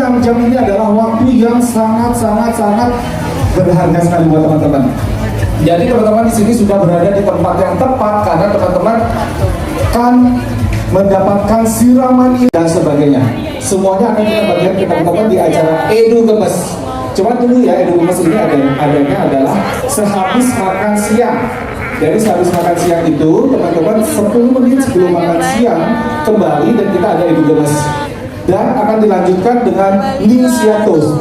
jam-jam ini adalah waktu yang sangat berharga sekali buat teman-teman. Jadi teman-teman di sini sudah berada di tempat yang tepat karena teman-teman kan mendapatkan siraman ini dan sebagainya. Semuanya akan kita bagikan ke teman-teman di acara Edu Gemes. Cuma tunggu ya, Edu Gemes ini adanya adalah sehabis makan siang. Jadi sehabis makan siang itu teman-teman 10 menit sebelum makan siang kembali dan kita ada Edu Gemes. Dan akan dilanjutkan dengan Ninsia Toast.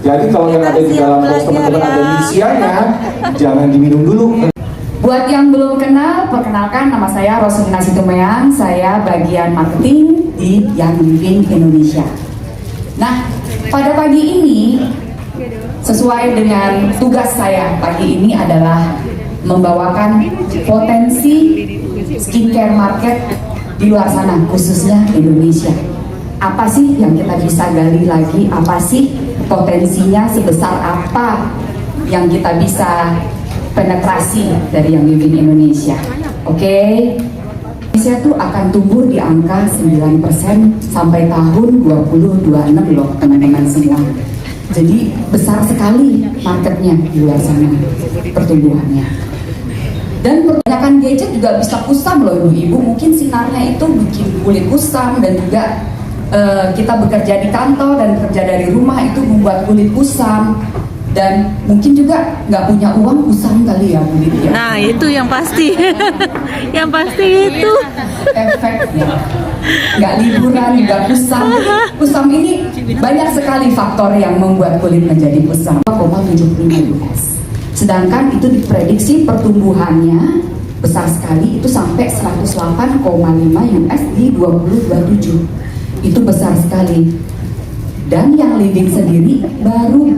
Jadi kalau yang ada di dalam box teman-teman ada Ninsianya, jangan diminum dulu. Buat yang belum kenal, perkenalkan nama saya Roslina Situmeang. Saya bagian marketing di Young Living Indonesia. Nah, pada pagi ini sesuai dengan tugas saya pagi ini adalah membawakan potensi skincare market di luar sana, khususnya Indonesia. Apa sih yang kita bisa gali lagi? Apa sih potensinya, sebesar apa yang kita bisa penetrasi dari Young Living Indonesia? Oke. Indonesia tuh akan tumbuh di angka 9% sampai tahun 2026 loh teman-teman semua. Jadi besar sekali marketnya di luar sana, pertumbuhannya. Dan perbanyakan gadget juga bisa kusam loh ibu-ibu. Mungkin sinarnya itu bikin kulit kusam dan juga kita bekerja di kantor dan bekerja dari rumah itu membuat kulit kusam. Dan mungkin juga nggak punya uang kusam kali ya kulit ya. Nah itu yang pasti, yang pasti itu efeknya nggak liburan, nggak kusam. Kusam ini banyak sekali faktor yang membuat kulit menjadi kusam. 0,75 US. Sedangkan itu diprediksi pertumbuhannya besar sekali, itu sampai 108,5 US di 2027. Itu besar sekali. Dan yang Living sendiri baru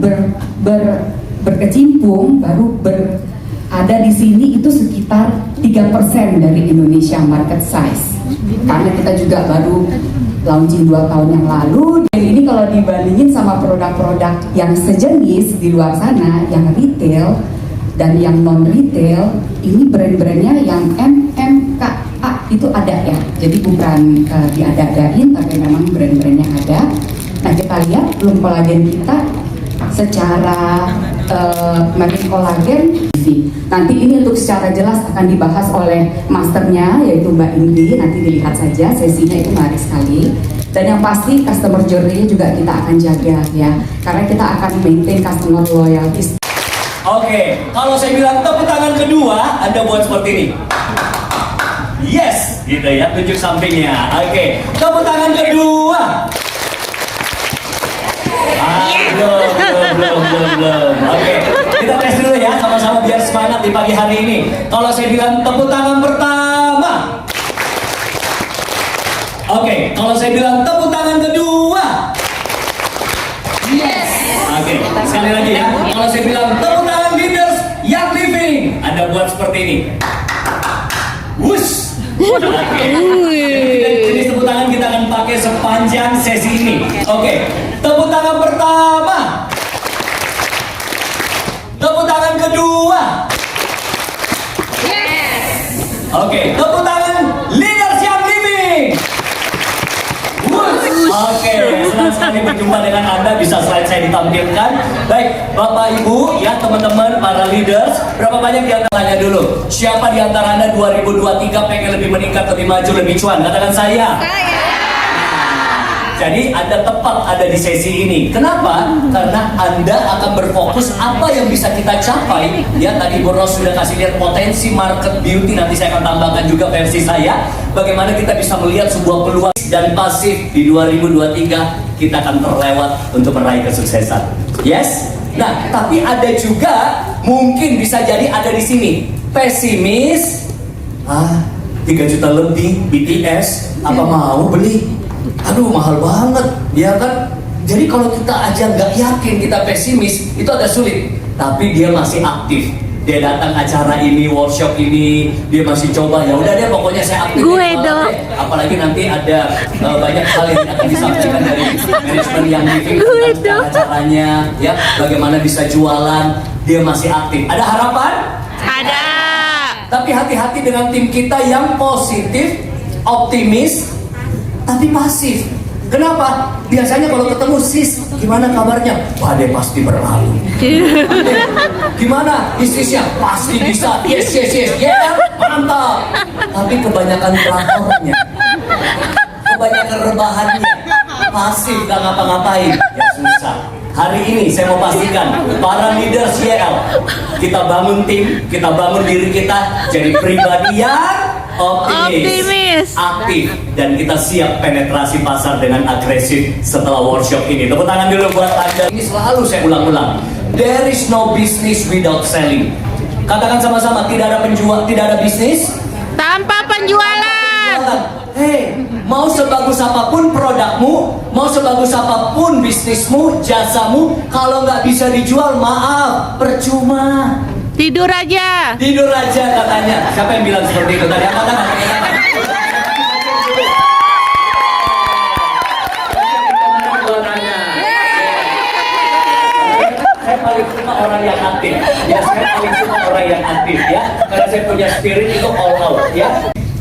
berkecimpung, ada di sini itu sekitar 3% dari Indonesia market size. Karena kita juga baru launching 2 tahun yang lalu. Dan ini kalau dibandingin sama produk-produk yang sejenis di luar sana, yang retail dan yang non retail, ini brand-brandnya yang MMKA itu ada ya. Jadi bukan diada-adain, tapi memang brand-brandnya ada. Nah kita lihat belum kolagen kita secara merek kolagen. Nanti ini untuk secara jelas akan dibahas oleh masternya yaitu Mbak Indi. Nanti dilihat saja sesinya, itu menarik sekali. Dan yang pasti customer journey juga kita akan jaga ya, karena kita akan maintain customer loyalty. Oke, kalau saya bilang tepuk tangan kedua, Anda buat seperti ini. Yes, gitu ya, tunjuk sampingnya. Oke, tepuk tangan kedua. Belum. Oke, kita tes dulu ya, sama-sama biar semangat di pagi hari ini. Kalau saya bilang tepuk tangan pertama. Oke, kalau saya bilang tepuk tangan kedua. Yes. Oke, sekali lagi ya. Kalau saya bilang tepuk tangan leaders Young Living, Anda buat seperti ini. Wush. Oke. Jenis tepuk tangan kita akan pakai sepanjang sesi ini. Oke, tepuk tangan pertama. Tepuk tangan kedua. Yes. Oke, tepuk tangan leaders Young Living. Oke, senang sekali berjumpa dengan Anda. Bisa slide saya ditampilkan. Baik, Bapak Ibu, ya teman-teman, para leaders, berapa banyak di antara tanya dulu? Siapa di antara Anda 2023 pengen lebih meningkat, lebih maju, lebih cuan? Katakan saya. Jadi Anda tepat ada di sesi ini. Kenapa? Karena Anda akan berfokus apa yang bisa kita capai. Ya, tadi Bu Ros sudah kasih lihat potensi market beauty. Nanti saya akan tambahkan juga versi saya. Bagaimana kita bisa melihat sebuah peluang dan pasif di 2023 kita akan terlewat untuk meraih kesuksesan. Yes? Nah, tapi ada juga mungkin bisa jadi ada di sini pesimis. 3 juta lebih BTS, apa mau beli? Aduh mahal banget, ya kan? Jadi kalau kita aja nggak yakin, kita pesimis, itu agak sulit. Tapi dia masih aktif. Dia datang acara ini, workshop ini, dia masih coba. Ya udah deh, pokoknya saya aktif. Gue dong. Apalagi nanti ada banyak hal yang akan disampaikan dari manajemen yang Living tentang acaranya, ya, bagaimana bisa jualan. Dia masih aktif. Ada harapan? ada. Tapi hati-hati dengan tim kita yang positif, optimis, tapi pasif. Kenapa? Biasanya kalau ketemu sis, gimana kabarnya? Badai pasti berlalu. Gimana istisnya? Pasti bisa. Yes, yes, yes. Ya, mantap. Tapi kebanyakan pelakornya, kebanyakan rebahannya, pasif gak ngapa-ngapain. Ya susah. Hari ini saya mau pastikan para leaders YL, kita bangun tim, kita bangun diri kita jadi pribadi yang optimis, aktif, dan kita siap penetrasi pasar dengan agresif setelah workshop ini. Tepuk tangan dulu buat Anda. Ini selalu saya ulang-ulang. There is no business without selling. Katakan sama-sama, tidak ada penjual, tidak ada bisnis Tanpa penjualan. Hei, mau sebagus apapun produkmu, mau sebagus apapun bisnismu, jasamu, kalau nggak bisa dijual, maaf, percuma. Tidur aja. Tidur aja katanya. Siapa yang bilang seperti itu tadi? Angkat tangan. Saya paling suka orang yang aktif. Ya, saya paling suka orang yang aktif ya. Karena saya punya spirit itu all out ya.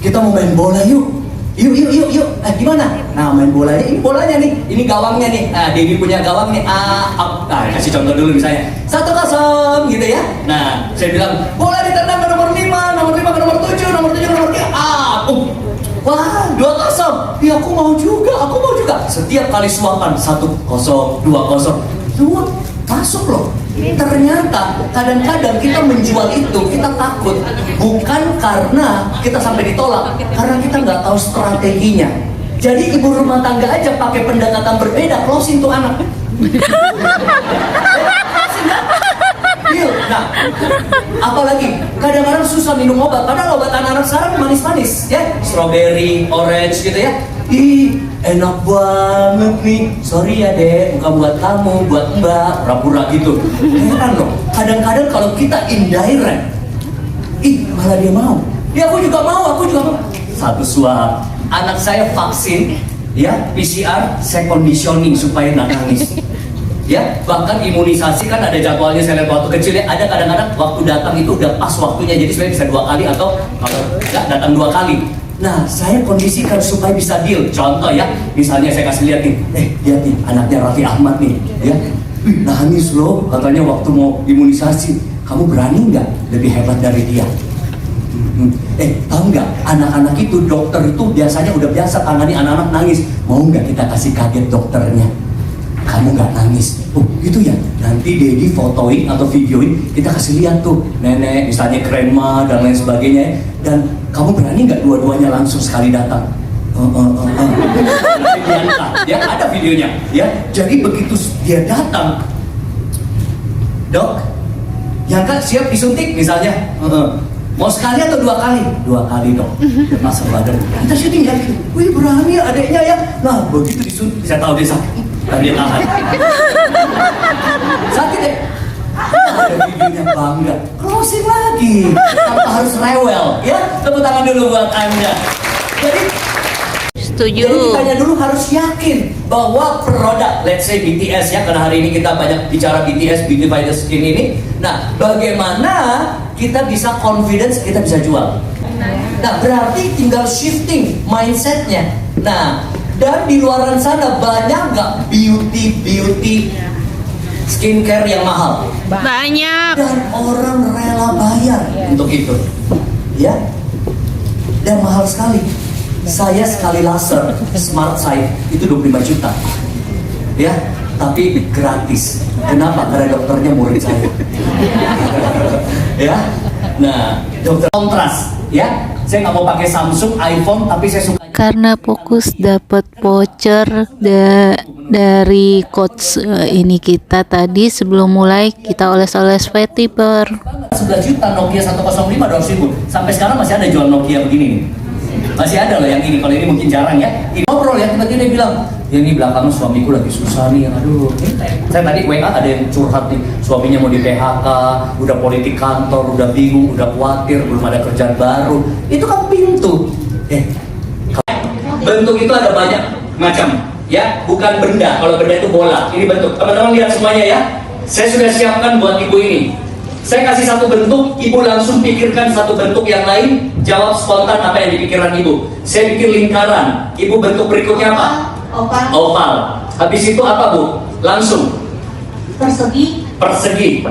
Kita mau main bola yuk. Yuk. Gimana? Nah, main bolanya. Ini bolanya nih. Ini gawangnya nih. Nah, Dewi punya gawang nih. Kasih contoh dulu misalnya. 1-0 gitu ya. Nah, saya bilang, bola ditendang ke nomor 5, nomor 5 ke nomor 7, nomor 7 ke nomor 3. Wah, 2-0. Ya, aku mau juga. Setiap kali suapan 1-0, 2-0. Semua masuk loh. Ternyata kadang-kadang kita menjual itu, kita takut bukan karena kita sampai ditolak, karena kita nggak tahu strateginya. Jadi ibu rumah tangga aja pakai pendekatan berbeda, closing tuh anak. Nah, apalagi kadang-kadang susah minum obat, padahal obat anak-anak sekarang manis-manis ya, strawberry, orange gitu ya. Ih, enak banget nih. Sorry ya dek, bukan buat kamu, buat mbak, pura-pura gitu. Heran loh, kadang-kadang kalau kita indirect, malah dia mau. Ya aku juga mau. Satu suap, anak saya vaksin, ya PCR, saya conditioning supaya nggak nangis. Ya, bahkan imunisasi kan ada jadwalnya. Saya lihat waktu kecil ya, ada kadang-kadang waktu datang itu udah pas waktunya, jadi saya bisa 2 kali atau kalau nggak datang 2 kali. Nah, saya kondisikan supaya bisa deal. Contoh ya, misalnya saya kasih lihat nih, lihat nih anaknya Raffi Ahmad nih, ya, nangis loh, katanya waktu mau imunisasi. Kamu berani nggak lebih hebat dari dia? Tahu nggak, anak-anak itu dokter itu biasanya udah biasa tangani anak-anak nangis. Mau nggak kita kasih kaget dokternya? Kamu nggak nangis, gitu ya. Nanti Dedi fotoin atau videoin, kita kasih lihat tuh nenek, misalnya grandma dan lain sebagainya. Dan kamu berani nggak dua-duanya langsung sekali datang? Ya ada videonya, ya. Jadi begitu dia datang, dok, yang kan siap disuntik misalnya. Mau sekali atau 2 kali? 2 kali dong. Dia pasang badan. Kita syuting ya. Wih berani adeknya ya. Nah begitu disuntik, bisa tahu dia sakit. Dan dia tahan. Sakit deh. Ada videonya bangga. Closing lagi. Tanpa harus rewel. Ya, tepuk tangan dulu buat Anda. Jadi kitanya dulu harus yakin bahwa produk, let's say BTS ya, karena hari ini kita banyak bicara BTS, Beauty by the Skin ini. Nah, bagaimana kita bisa confidence, kita bisa jual. Nah, berarti tinggal shifting mindsetnya. Nah, dan di luaran sana banyak nggak beauty skincare yang mahal? Banyak. Dan orang rela bayar untuk itu, ya. Dan mahal sekali. Saya sekali laser Smart Sight itu 25 juta, ya. Tapi gratis. Kenapa? Karena dokternya murid saya. Ya. Nah, dokter kontras, ya. Saya nggak mau pakai Samsung, iPhone, tapi saya suka. Karena fokus dapat voucher dari coach ini kita tadi sebelum mulai kita oles-oles Vetiver. 11 juta Nokia 105 200.000. Sampai sekarang masih ada jual Nokia begini nih. Masih ada loh yang ini, kalau ini mungkin jarang ya. Ini ngobrol ya, tiba-tiba dia bilang, ya ini belakangan suamiku lagi susah nih, aduh. Saya tadi WA ada yang curhat nih, suaminya mau di PHK, udah politik kantor, udah bingung, udah khawatir, belum ada kerjaan baru. Itu kan pintu. Bentuk itu ada banyak macam, ya, bukan benda. Kalau benda itu bola, ini bentuk. Teman-teman lihat semuanya ya. Saya sudah siapkan buat ibu ini. Saya kasih satu bentuk, ibu langsung pikirkan satu bentuk yang lain, jawab spontan apa yang di pikiran ibu. Saya bikin lingkaran, ibu bentuk berikutnya apa? Oval. Oval. Habis itu apa Bu? Langsung Persegi. persegi.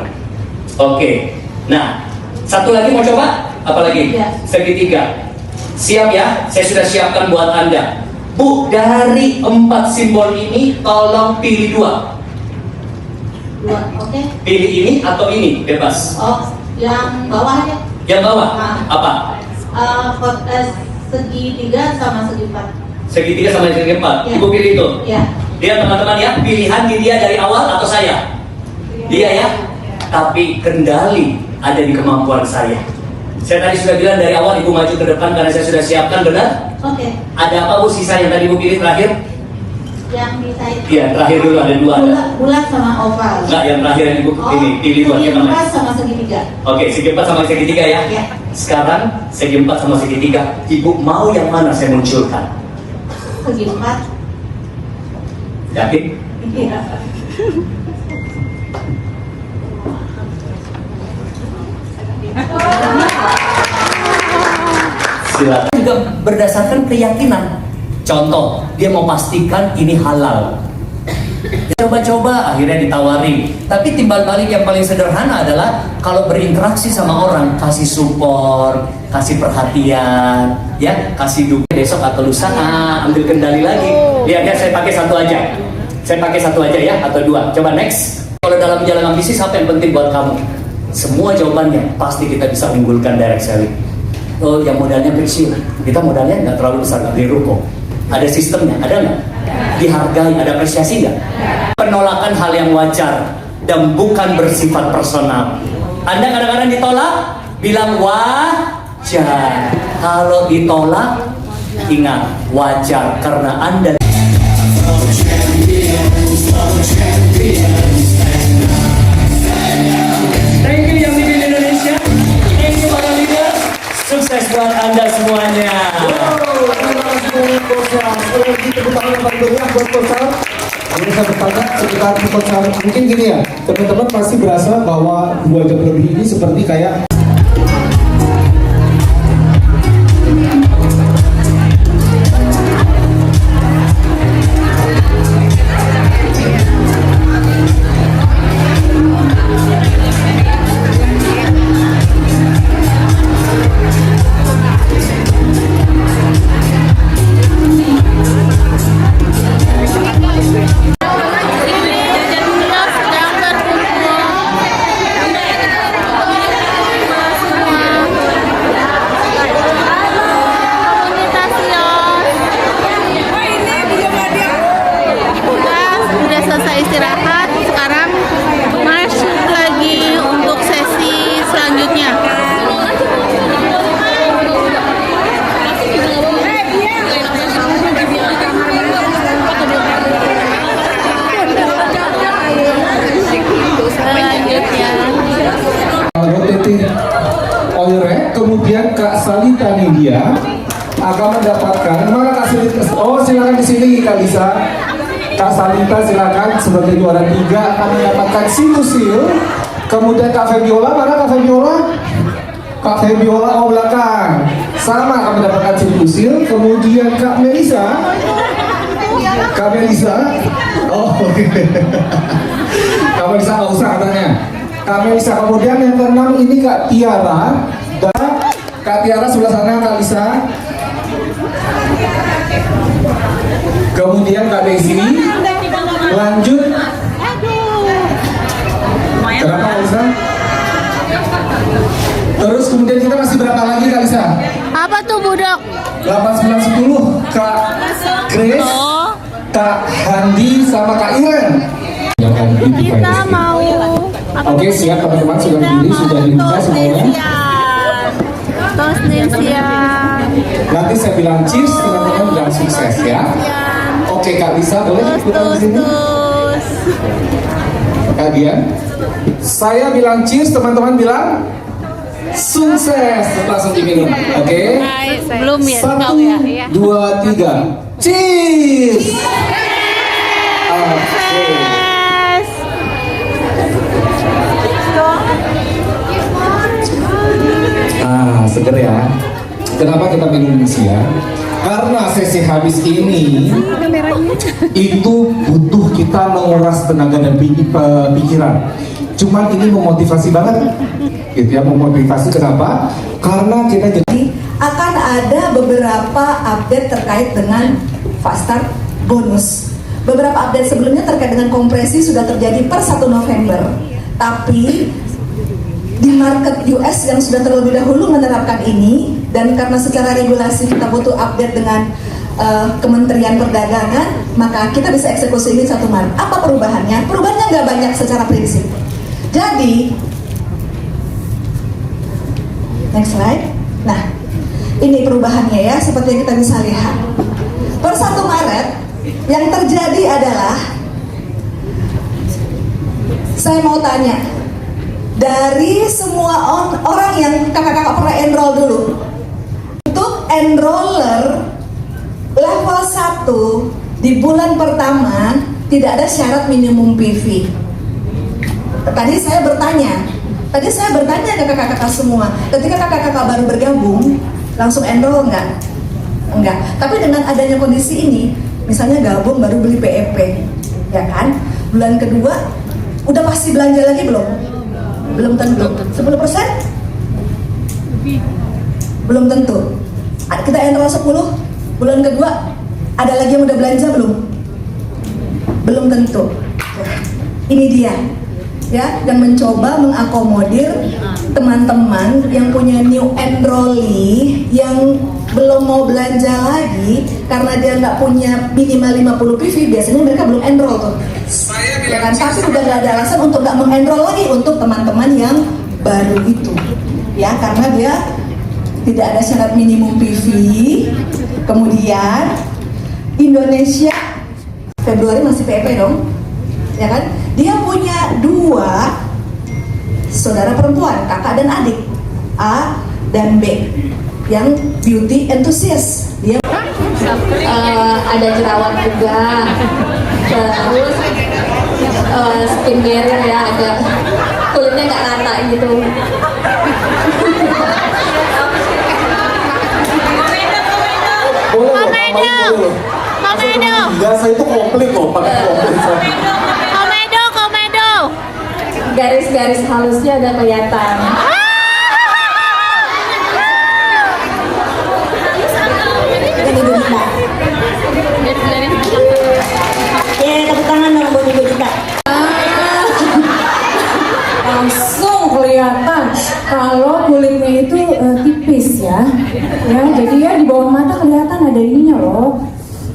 Oke. Nah, satu lagi mau coba? Apa lagi? Iya. Segitiga. Siap ya? Saya sudah siapkan buat Anda. Bu, dari 4 simbol ini tolong pilih 2. 2. Oke. Pilih ini atau ini, bebas. Oh, yang bawah aja. Yang bawah, Nah. apa? Segitiga sama segi 4. Segitiga sama segi 4. Ya. Ibu pilih itu. Ya. Dia teman-teman ya, pilihan di dia dari awal atau saya? Dia ya. Tapi kendali ada di kemampuan saya. Saya tadi sudah bilang dari awal Ibu maju ke depan karena saya sudah siapkan, benar? Oke. Ada apa Bu sisa yang tadi Ibu pilih terakhir? Yang bisa itu. Iya, terakhir dulu ada 2 ada. Bulat sama oval. Enggak, yang terakhir yang Ibu pilih buat segi yang mana? 4 sama segitiga. Oke, segi 4 sama segitiga ya. Ya. Sekarang segi 4 sama segitiga. Ibu mau yang mana saya munculkan? Segi 4. Yakin? Iya. Silakan. Juga berdasarkan keyakinan. Contoh, dia mau pastikan ini halal. Dia coba-coba, akhirnya ditawari. Tapi timbal balik yang paling sederhana adalah kalau berinteraksi sama orang, kasih support, kasih perhatian, ya, kasih dukungan. Besok atau lusa, ambil kendali lagi. Lihat ya, saya pakai satu aja. Saya pakai satu aja ya, atau 2. Coba next. Kalau dalam menjalankan bisnis, apa yang penting buat kamu? Semua jawabannya pasti kita bisa unggulkan direct selling. Oh, yang modalnya kecil, kita modalnya nggak terlalu besar, nggak beli ruko. Ada sistemnya, ada nggak? Dihargai, ada apresiasi nggak? Penolakan hal yang wajar dan bukan bersifat personal. Anda kadang-kadang ditolak, bilang wajar. Kalau ditolak, ingat wajar karena Anda. Thank you yang di Indonesia. Thank you para leader. Sukses buat Anda semuanya. Ini saya bertanya sekitar pukul sehari. Mungkin gini ya, teman-teman pasti berasa bahwa 2 jam lebih ini seperti kayak udah selesai istirahat, sekarang masuk lagi untuk sesi selanjutnya. Selanjutnya rotating Oire, kemudian Kak Salita Nindya akan mendapatkan. Mana Kak Salita? Oh, silakan di sini Kak Lisa. Kak Salita silakan sebagai juara 3 akan mendapatkan sinusil. Kemudian Kak Febiola, mana Kak Febiola? Kak Febiola oh belakang. Sama akan mendapatkan sinusil. Kemudian Kak Melisa. Kak Melisa. Oh, oke. Kak Melisa nggak usah katanya. Kak Melisa, kemudian yang ke-6 ini Kak Tiara. Dan Kak Tiara sebelah sana Kak Lisa. Kemudian Kak Desi. Lanjut. Kenapa Kak Lisa? Terus kemudian kita masih berapa lagi Kak Lisa? apa tuh budak? 8, 9, 10 Kak Grace, Kak Handi, sama Kak Iren. Kita mau Oke, siap teman-teman, sudah berdiri, sudah dibuka semuanya. tos siap. Nanti saya bilang cheers, teman-teman bilang sukses ya. Oke Kak Lisa, boleh ikutan di sini? Kak Dian, saya bilang cheers, teman-teman bilang sukses. Langsung diminum, oke? Belum ya? 1, 2, 3, cheers. Oke. Seger ya. Kenapa kita minum siang? Karena sesi habis ini itu butuh kita menguras tenaga dan pikiran. Cuman ini memotivasi banget, gitu ya, memotivasi kenapa? Karena kita jadi akan ada beberapa update terkait dengan fast start bonus. Beberapa update sebelumnya terkait dengan kompresi sudah terjadi per 1 November. Tapi di market US yang sudah terlebih dahulu menerapkan ini, dan karena secara regulasi kita butuh update dengan Kementerian Perdagangan, maka kita bisa eksekusi ini 1 Maret. Apa perubahannya? Perubahannya nggak banyak secara prinsip. Jadi, next slide. Nah, ini perubahannya ya, seperti yang kita bisa lihat. Per 1 Maret, yang terjadi adalah, saya mau tanya, dari semua orang yang kakak-kakak pernah enroll dulu, untuk enroller level 1 di bulan pertama tidak ada syarat minimum PV. Tadi saya bertanya ke kakak-kakak semua, ketika kakak-kakak baru bergabung langsung enroll nggak? Enggak. Tapi dengan adanya kondisi ini, misalnya gabung baru beli PEP, ya kan? Bulan kedua udah pasti belanja lagi belum? Belum tentu. 10%? Belum tentu. Kita enroll 10, bulan kedua ada lagi yang udah belanja belum? Belum tentu. Ini dia, ya, dan mencoba mengakomodir teman-teman yang punya new enrollee yang belum mau belanja lagi karena dia nggak punya minimal 50 PV. Biasanya mereka belum enroll tuh, ya kan? Tapi udah nggak ada alasan untuk nggak mengenroll lagi untuk teman-teman yang baru itu, ya, karena dia tidak ada syarat minimum PV. Kemudian Indonesia Februari masih PEP dong, ya kan? Dia punya 2 saudara perempuan, kakak dan adik, A dan B, yang beauty enthusiast. Dia ada jerawat juga, terus skin barrier ya, agak kulitnya nggak rata gitu. Komedo. Jasa itu komplit loh, pakai komplit. Komedo. Garis-garis halusnya udah kelihatan. dan Ibu Dita. Tepuk tangan dong buat Ibu Dita. Langsung kelihatan kalau kulitnya itu tipis ya, jadi ya di bawah mata kelihatan ada ininya loh,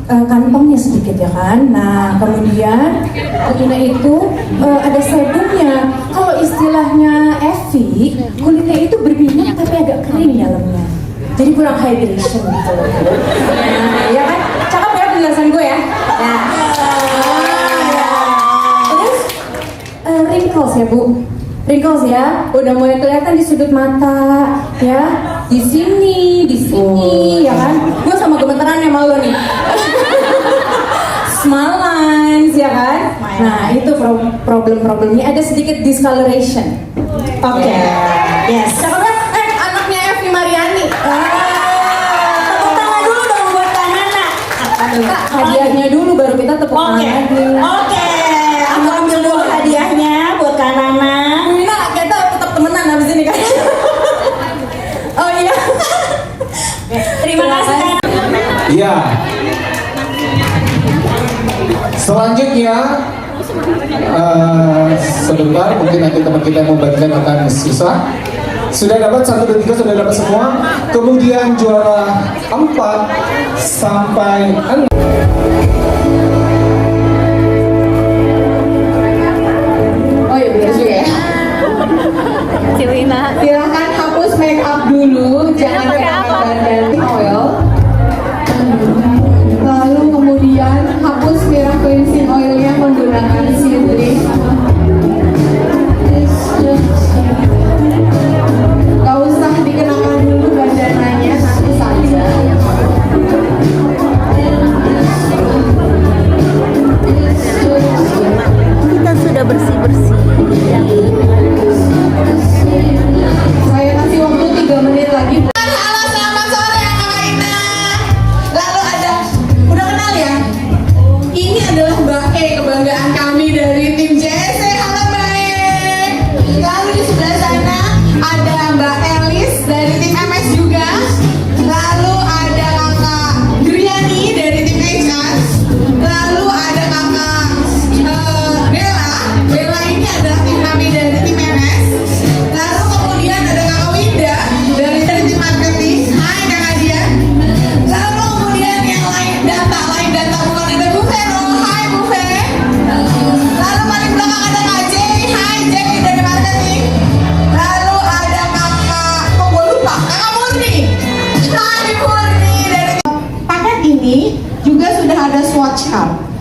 kantongnya sedikit ya kan. Nah kemudian kulitnya itu ada sebumnya. Kalau istilahnya Evi, kulitnya itu berminyak tapi agak kering dalamnya, jadi kurang hydration gitu loh. Nah, ya kan, cakep ya penjelasan gue ya. Nah, terus wrinkles ya Bu. Wrinkles ya, udah mulai kelihatan di sudut mata, ya, di sini, ya kan? Gue sama gemeteran ya malu nih. Smile lines, ya kan? Nah itu problem-problemnya, ada sedikit discoloration. Oke. Yes. Cakep kan? Anaknya Evi Mariani. Tepuk tangan dulu dong buat Kak Nana. Kak, hadiahnya dulu baru kita tepuk tangan lagi. Oke. Aku ambil dulu hadiahnya buat Kak Nana. Kita tetap temenan habis ini kan. Oh iya. Terima kasih Kak Nana. Iya. Selanjutnya, sebentar, mungkin nanti teman kita yang membagikan akan susah. Sudah dapat 1, 2, 3, sudah dapat semua. Kemudian juara 4 sampai 6. Oh iya benar juga ya. Silahkan hapus make up dulu, jangan kenakan dari oil. Lalu kemudian hapus merah cleansing oilnya menggunakan Sidri. Gak usah dikenakan dulu bandananya, nanti saja.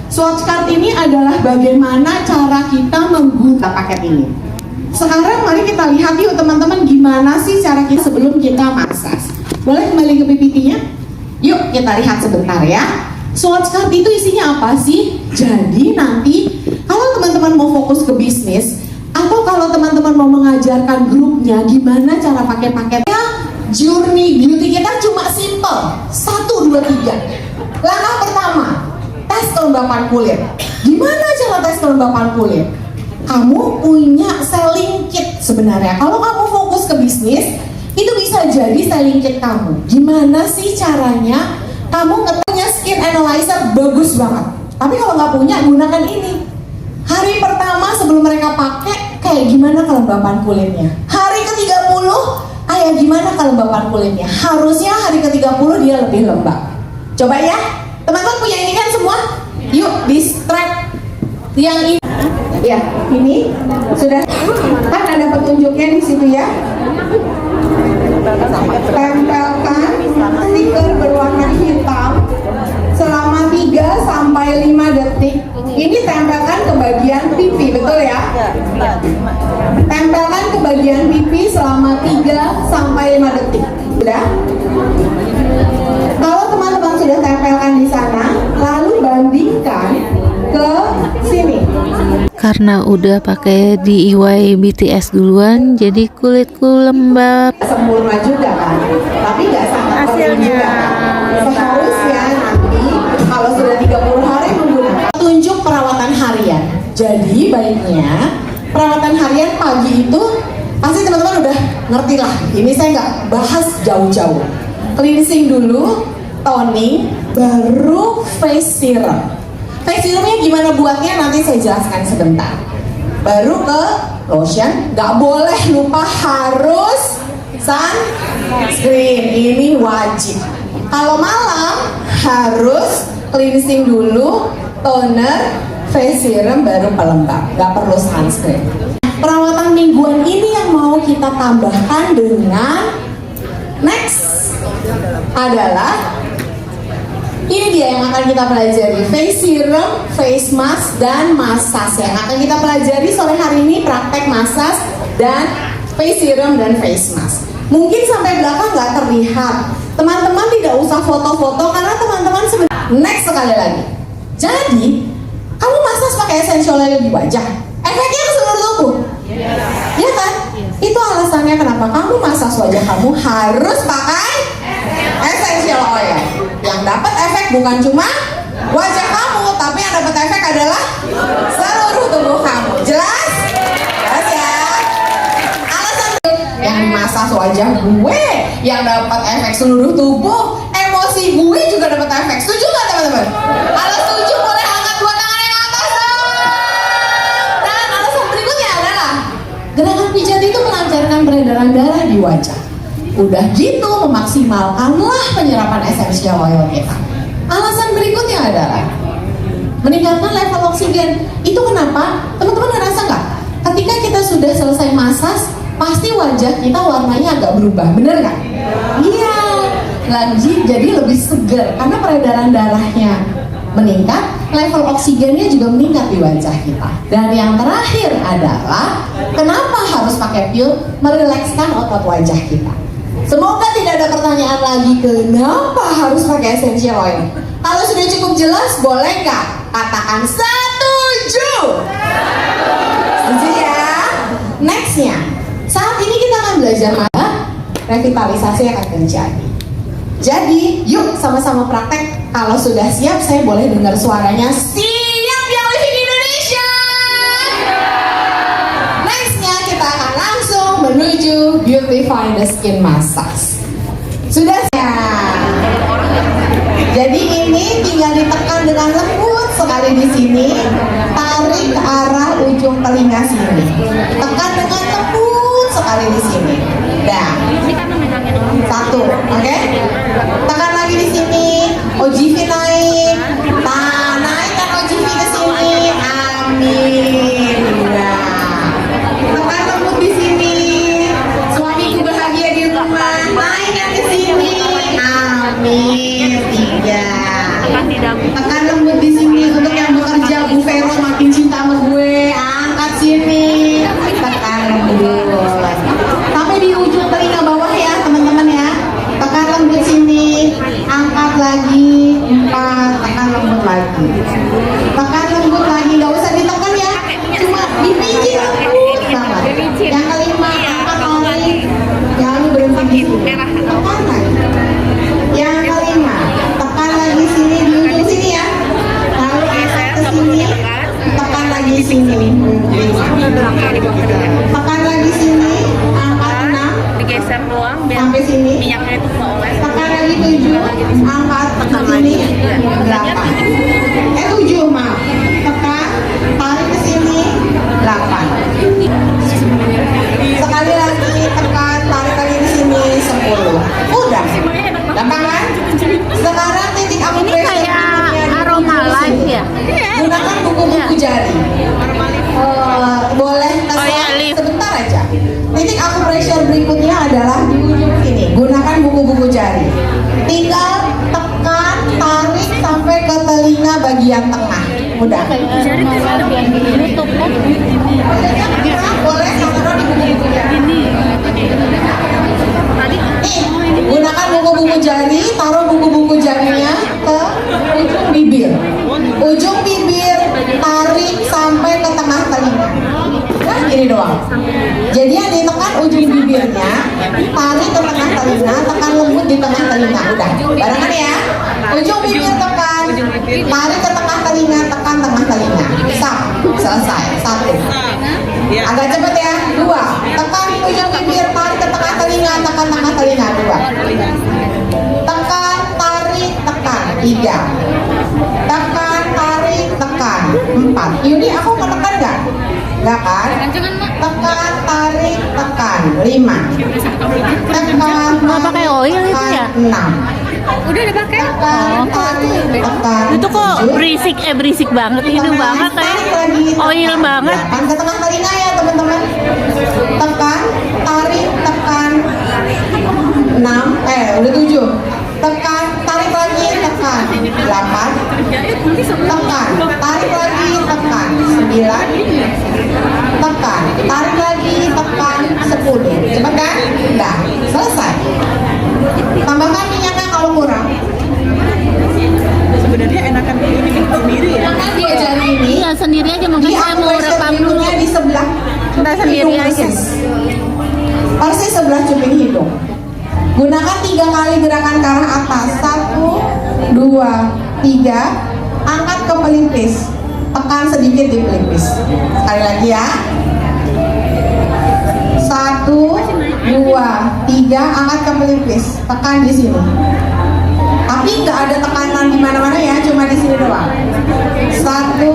Swatch card ini adalah bagaimana cara kita menggunakan paket ini. Sekarang mari kita lihat yuk teman-teman gimana sih cara kita sebelum kita massage. Boleh kembali ke PPT-nya? Yuk kita lihat sebentar ya. Swatch card itu isinya apa sih? Jadi nanti kalau teman-teman mau fokus ke bisnis atau kalau teman-teman mau mengajarkan grupnya gimana cara pakai paketnya, journey beauty kita cuma simple 1, 2, 3. Langkah pertama, tes kelembapan kulit. Gimana cara tes kelembapan kulit? Kamu punya selling kit sebenarnya. Kalau kamu fokus ke bisnis, itu bisa jadi selling kit kamu. Gimana sih caranya? Kamu punya skin analyzer bagus banget. Tapi kalau nggak punya, gunakan ini. Hari pertama sebelum mereka pakai, kayak gimana kelembapan kulitnya. Hari ke-30, kayak gimana kelembapan kulitnya. Harusnya hari ke-30 dia lebih lembab. Coba ya, teman-teman punya ini kan semua? Yuk, di strap yang ini. Ya, ini sudah kan ada petunjuknya di situ ya. Tempelkan stiker berwarna hitam selama 3 sampai 5 detik. Ini tempelkan ke bagian pipi, betul ya? Tempelkan ke bagian pipi selama 3 sampai 5 detik. Sudah? Kalau teman-teman sudah tempelkan di sana, lalu bandingkan ke sini. Karena udah pakai DIY BTS duluan, jadi kulitku lembab. Sempurna juga kan, tapi nggak sangat hasilnya juga kan. Seharusnya nanti kalau sudah 30 hari menggunakan tunjuk perawatan harian. Jadi baiknya perawatan harian pagi itu pasti teman-teman udah ngerti lah. Ini saya nggak bahas jauh-jauh. Cleansing dulu, toning, baru face serum. Face serumnya gimana buatnya nanti saya jelaskan sebentar. Baru ke lotion, nggak boleh lupa harus sunscreen, ini wajib. Kalau malam harus cleansing dulu, toner, face serum, baru pelembab, nggak perlu sunscreen. Perawatan mingguan ini yang mau kita tambahkan dengan next adalah ini dia yang akan kita pelajari, face serum, face mask, dan massage. Yang akan kita pelajari sore hari ini praktek massage dan face serum dan face mask. Mungkin sampai belakang nggak terlihat. Teman-teman tidak usah foto-foto karena teman-teman sebenarnya. Next sekali lagi. Jadi, kamu massage pakai essential oil di wajah. Efeknya ke seluruh tubuh. Ya kan? Itu alasannya kenapa kamu massage wajah kamu harus pakai essential oil. Yang dapat efek bukan cuma wajah kamu, tapi yang dapat efek adalah seluruh tubuh kamu. Jelas? Jelas ya? Alasan yang dimassage wajah gue, yang dapat efek seluruh tubuh, emosi gue juga dapat efek. Setuju nggak teman-teman? Kalau setuju boleh angkat 2 tangan yang atas. Dan alasan berikutnya adalah gerakan pijat itu melancarkan peredaran darah di wajah. Udah gitu memaksimalkanlah penyerapan esensial oil kita. Alasan berikutnya adalah meningkatkan level oksigen. Itu kenapa? Teman-teman ngerasa nggak? Ketika kita sudah selesai massage, pasti wajah kita warnanya agak berubah, bener nggak? Iya, lagi jadi lebih segar karena peredaran darahnya meningkat, level oksigennya juga meningkat di wajah kita. Dan yang terakhir adalah kenapa harus pakai pil? Merilekskan otot wajah kita. Semoga tidak ada pertanyaan lagi kenapa harus pakai essential oil. Kalau sudah cukup jelas, boleh nggak katakan setuju? Setuju ya? Nextnya, saat ini kita akan belajar mana revitalisasi akan terjadi. Jadi, yuk sama-sama praktek. Kalau sudah siap, saya boleh dengar suaranya. Siap yang living Indonesia? Nextnya kita akan langsung menuju beautify the skin massage. Sudah ya. Jadi ini tinggal ditekan dengan lembut sekali di sini, tarik ke arah ujung telinga sini, tekan dengan lembut sekali di sini. Dah. 1, oke? Tekan lagi di sini, OGV naik, naikkan OGV ke sini, amin. Nah, tekan lembut di sini, suamiku bahagia di rumah, naikkan ke sini, amin. 3. Tekan lembut di sini untuk yang sini. 5. Tekan lagi sini, angkat 6. Digeser doang biar Sampai sini. minyaknya itu keoleh. Tekan lagi 7, angkat ke sini 8. 7 maaf. Tekan, tarik ke sini 8. Sekali lagi tekan, tarik lagi ke sini 10. Udah. Gampang kan? Sekarang titik acupressure berikutnya aroma life ya? gunakan buku-buku jari. Boleh sebentar aja. Titik acupressure berikutnya adalah di ujung sini. Gunakan buku-buku jari. Tinggal tekan, tarik sampai ke telinga bagian tengah. Udah. Boleh sama di buku-buku jari. Gunakan buku-buku jari, taruh buku-buku jarinya ke ujung bibir. Ujung bibir, tarik sampai ke tengah telinga. Nah, gini doang. Jadi yang ditekan ujung bibirnya, tarik ke tengah telinga, tekan lembut di tengah telinga. Udah, barengan ya. Ujung bibir tekan, tarik ke tengah telinga, tekan tengah telinga. Sap, selesai. 1. Agak cepet ya. 2. Tekan ujung bibir, tarik ke tengah telinga, tekan tengah telinga. 2. Tekan, tarik, tekan. 3. Tekan, tarik, tekan. 4. Yudi, aku mau tekan nggak? Nggak kan? Tekan, tarik, tekan. 5. Tekan, Nggak pakai oil itu ya? 6. Udah dipakai? Tekan, tarik, tekan. Itu kok 7. berisik banget, itu banget Tarik lagi, oil tekan. banget. Tekan ke tengah telinga ya teman-teman. Tekan, tarik, tekan. 6. Udah 7. Tekan, tarik lagi, tekan. 8. Tekan, tarik lagi, tekan. 9. Tekan, tarik lagi, tekan. 10. Cepet kan? Udah, selesai. Tambahkan minyaknya kalau kurang. Sebenarnya enakan ini sendiri ya. Gunakan 2 jari ini. Iya sendiri aja, mungkin Di saya mau acupressure rekam dulu. berikutnya di sebelah Kita sendiri hidung aja. persis sebelah cuping hidung. Gunakan 3 kali gerakan ke arah atas. 1, 2, 3. Angkat ke pelipis. Tekan sedikit di pelipis. Sekali lagi ya. 1, 2, 3. Angkat ke pelipis. Tekan di sini. Tapi nggak ada tekanan di mana-mana ya, cuma di sini doang. 1,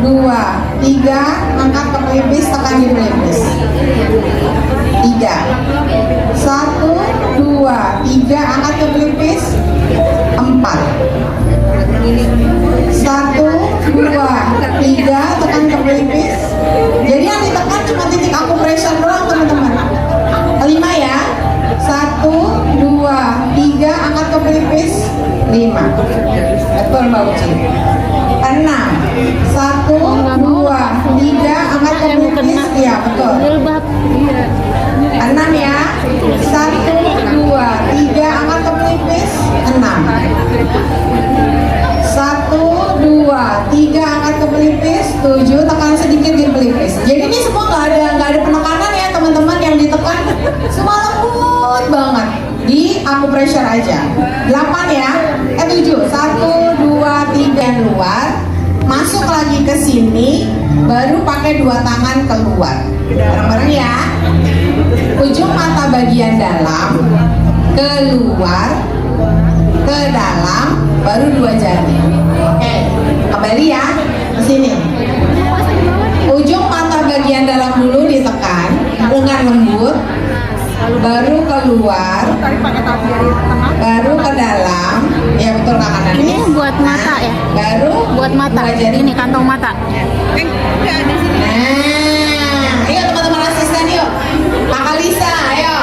2, 3. Angkat ke pelipis, tekan di pelipis. 3. 1, 2, 3. Angkat ke pelipis. 4. 1, 2, 3. Tekan ke pelipis. Jadi yang ditekan cuma titik acupressure doang teman-teman. 5 ya. 1, 2, 3. Angkat ke pelipis. 5. Betul Mbak Uci. 6. 1, 2, 3. Angkat ke pelipis. Iya betul. 6 ya. 1, 2, 3. Angkat ke pelipis. 6. 1, 2, 3. Angkat ke pelipis. 7. Tekan sedikit di pelipis. Jadi ini semua nggak ada penekanan ya teman-teman, yang ditekan semua lembut banget di acupressure aja. 8 ya. 7. 1, 2, 3 luar. Masuk lagi ke sini, baru pakai 2 tangan keluar. Bareng-bareng ya. Ujung mata bagian dalam, keluar, ke dalam, baru 2 jari. Oke, kembali ya ke sini. Ujung mata bagian dalam dulu ditekan dengan lembut, baru keluar, baru ke dalam. Ya betul kanan. Ini buat mata ya? Baru Buat mata. 2 jari. Ini kantong mata. Nah, ayo teman-teman asisten yuk. Kakak Lisa, ayo.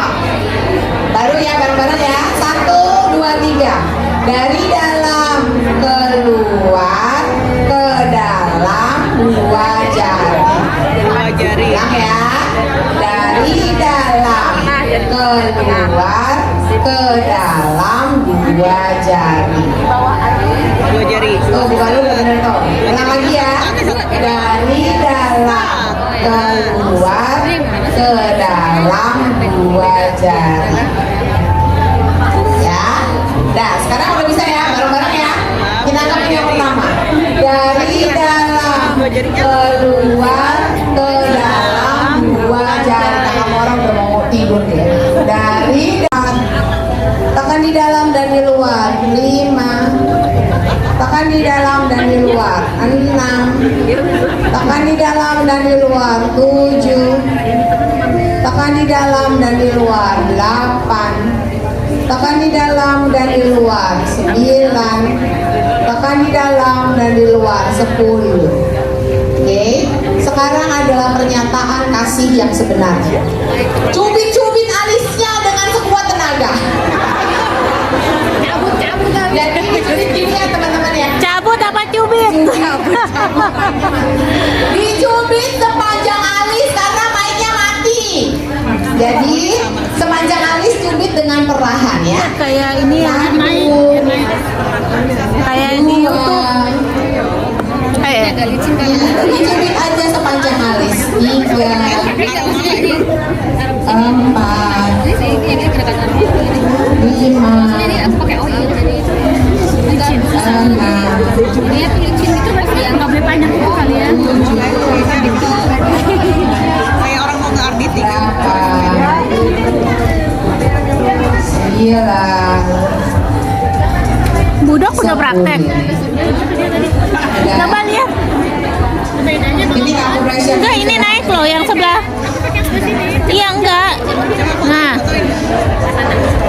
Baru ya, bareng-bareng ya. 1, 2, 3. Dari dalam keluar, ke dalam, 2 jari. 2 jari. Ulang ya. Dari dalam keluar, ke dalam, 2 jari. 2 jari. Tuh, bukan lu udah bener tuh. Ulang lagi ya. Dari dalam keluar, ke dalam, 2 jari. Ya. Nah, sekarang udah bisa ya, bareng-bareng ya. Kita angkat yang pertama. Dari dalam keluar, ke dalam, 2 jari. Kamu orang udah mau tidur deh. Dari depan, tekan di dalam dan di luar. 5, tekan di dalam dan di luar. 6, tekan di dalam dan di luar. 7, tekan di dalam dan di luar. 8, tekan di dalam dan di luar. 9, tekan di dalam dan di luar. 10. Oke, sekarang adalah pernyataan kasih yang sebenarnya. Cubit-cubit alisnya dengan sekuat tenaga. Jadi dicubit gini ya teman-teman ya. Cabut apa cubit? Dicubit sepanjang alis karena mic-nya mati. Jadi sepanjang alis cubit dengan perlahan ya. Kayak ini ya, kayak di YouTube. Dicubit aja sepanjang alis. 3, 4, 5, Kayak orang mau nge-auditing. 9. Budok udah praktek. Coba lihat. Ini kamu pressure. Enggak, ini naik loh yang sebelah. Iya enggak. Nah,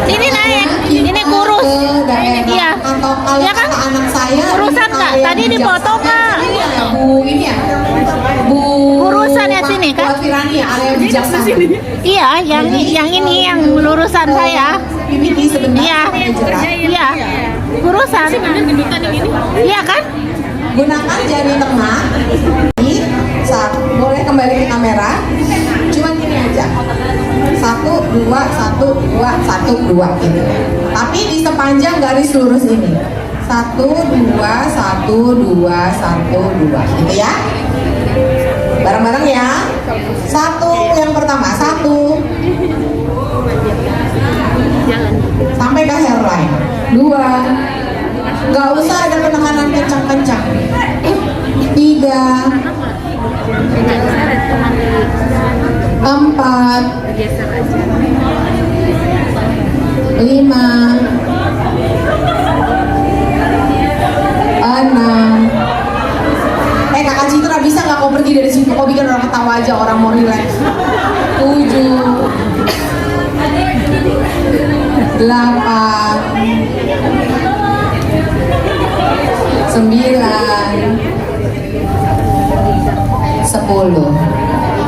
ini naik. Ini kurus. Iya. Atau kalau Iya kan? kata anak saya Kurusan Kak. Tadi dipotong Kak. Bu ini ya. Bu Kurusan ya sini kan? Bu Firani ya, area bijaksana. Iya, yang ini yang lurusan saya. Ini sebenarnya Iya. Kurusan. Iya kan? gunakan jari tengah. Boleh kembali ke kamera. Cuman gini aja. 1, 2, 1, 2, 1, 2 gitu. Tapi di sepanjang garis lurus ini. 1, 2, 1, 2, 1, 2 gitu ya. Bareng-bareng ya. 1 yang pertama, 1 sampai ke hairline. 2, nggak usah ada penekanan kencang-kencang. 3, 4, 5, 6. Kakak Citra bisa nggak kau pergi dari situ? Kau bikin orang ketawa aja, orang mau relax. 7, 8, 9, 10.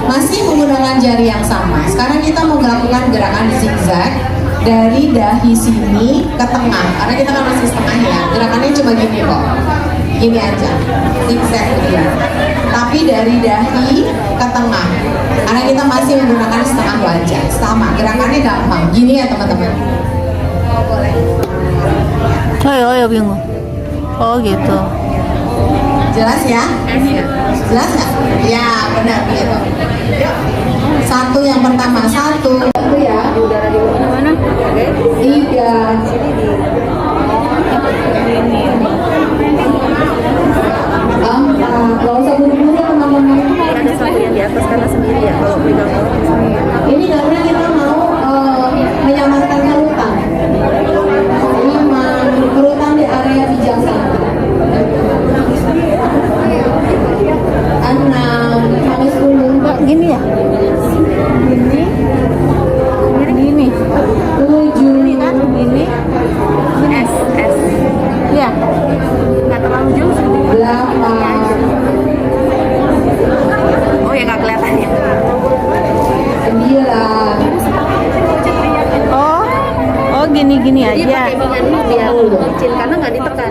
Masih menggunakan jari yang sama. Sekarang kita mau melakukan gerakan zigzag dari dahi sini ke tengah. Karena kita kan masih setengah ya. Gerakannya cuma gini kok. Gini aja. Zigzag dia. Tapi dari dahi ke tengah. Karena kita masih menggunakan setengah wajah. Sama. Gerakannya gampang. Gini ya teman-teman. Oh, boleh. Ayo bingung. Oh gitu. Jelas ya? Jelas nggak? Ya benar gitu. 1 yang pertama, 1 itu ya. 3, 4. Kalau usah buru-buru teman-teman. Ada satu yang di atas karena sendiri ya kalau pegang Ini karena kita mau menyamarkan kerutan. 5, kerutan di area bijaksana. 6 sampai 10. Gini ya? Gini. 7. Gini. S. Iya. Nggak terlalu jauh sih. 8. Oh ya nggak kelihatan ya. 9. Oh gini aja. Dia pakai minyak dulu biar kecil karena nggak ditekan.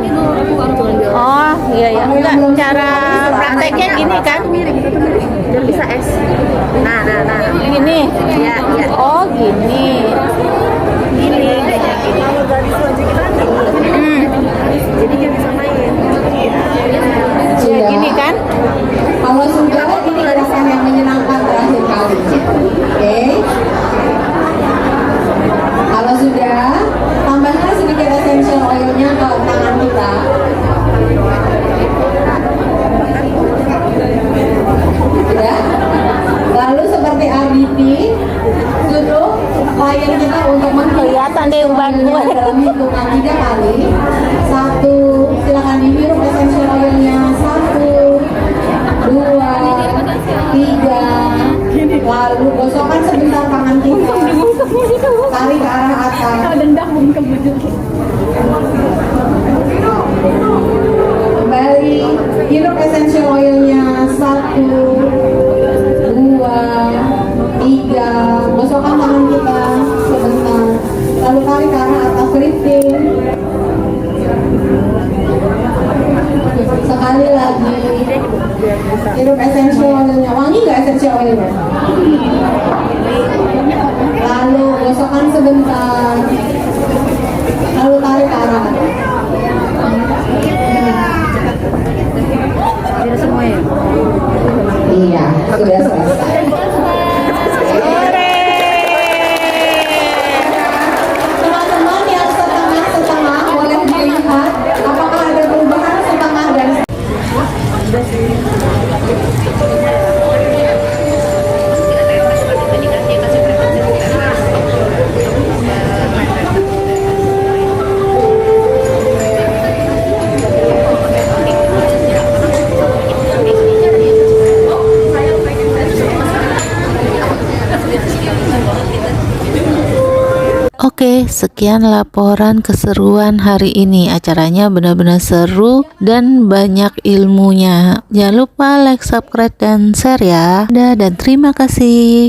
Oh iya ya. Enggak, cara prakteknya gini kan? Dan bisa S. Nah. Gini. Iya. Oh gini. Gini. Kalau garis wajah kita jadi dia bisa main. Ya gini kan? Kalau sudah ini gerakan yang menyenangkan terakhir kali. Oke. Kalau sudah, tambahkan sedikit essential oilnya ke tangan kita. Ada yang bantu. Dalam hitungan 3 kali. 1, silakan dihirup essential oilnya. 1, 2, 3. Lalu gosokkan sebentar tangan kita. Tarik ke arah atas. Kembali hirup essential oilnya. 1, 2, 3. Gosokkan tangan kita sebentar. Lalu tarik ke arah atas, lifting. Sekali lagi. Hirup essential oilnya. Wangi nggak essential oilnya? Lalu gosokkan sebentar. Lalu tarik ke arah atas. Iya, sudah selesai. Teman-teman yang setengah-setengah boleh dilihat apakah ada perubahan setengah dan Oke, sekian laporan keseruan hari ini. Acaranya benar-benar seru dan banyak ilmunya. Jangan lupa like, subscribe, dan share ya. Dadah dan terima kasih.